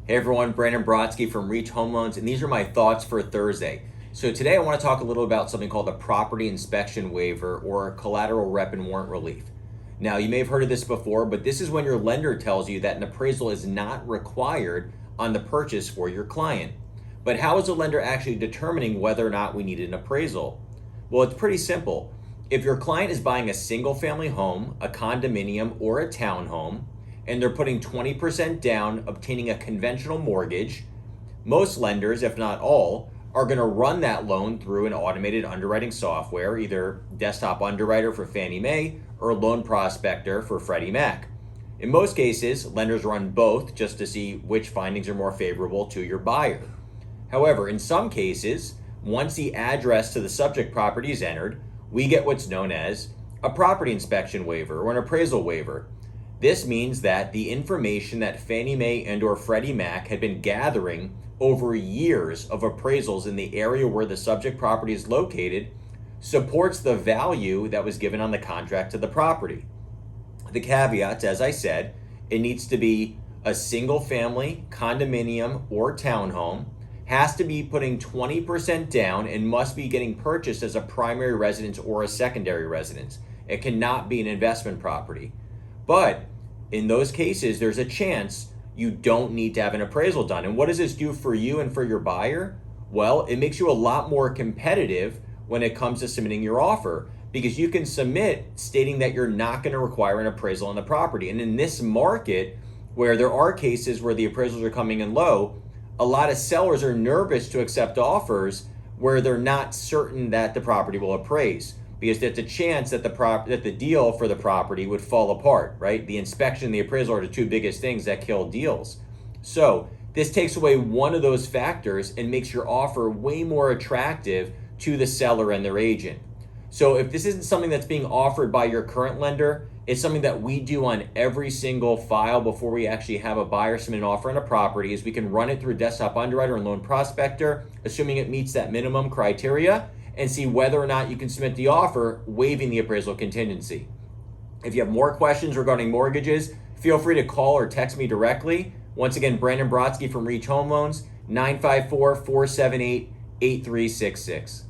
Hey everyone, Brandon Brotsky from Reach Home Loans, and these are my thoughts for Thursday. So today I want to talk a little about something called a property inspection waiver or collateral rep and warrant relief. Now, you may have heard of this before, but this is when your lender tells you that an appraisal is not required on the purchase for your client. But how is a lender actually determining whether or not we need an appraisal? Well, it's pretty simple. If your client is buying a single family home, a condominium, or a townhome, and they're putting 20% down, obtaining a conventional mortgage, most lenders, if not all, are going to run that loan through an automated underwriting software, either Desktop Underwriter for Fannie Mae or Loan Prospector for Freddie Mac. In most cases, lenders run both just to see which findings are more favorable to your buyer. However, in some cases, once the address to the subject property is entered, we get what's known as a property inspection waiver or an appraisal waiver. This means that the information that Fannie Mae and or Freddie Mac had been gathering over years of appraisals in the area where the subject property is located supports the value that was given on the contract to the property. The caveats, as I said, it needs to be a single family, condominium, or townhome, has to be putting 20% down, and must be getting purchased as a primary residence or a secondary residence. It cannot be an investment property. But in those cases, there's a chance you don't need to have an appraisal done. And what does this do for you and for your buyer? Well, it makes you a lot more competitive when it comes to submitting your offer, because you can submit stating that you're not going to require an appraisal on the property. And in this market, where there are cases where the appraisals are coming in low, a lot of sellers are nervous to accept offers where they're not certain that the property will appraise, because there's a chance that the deal for the property would fall apart, right? The inspection and the appraisal are the two biggest things that kill deals. So this takes away one of those factors and makes your offer way more attractive to the seller and their agent. So if this isn't something that's being offered by your current lender, it's something that we do on every single file before we actually have a buyer submit an offer on a property, is we can run it through Desktop Underwriter and Loan Prospector, assuming it meets that minimum criteria, and see whether or not you can submit the offer, waiving the appraisal contingency. If you have more questions regarding mortgages, feel free to call or text me directly. Once again, Brandon Brotsky from Reach Home Loans, 954-478-8366.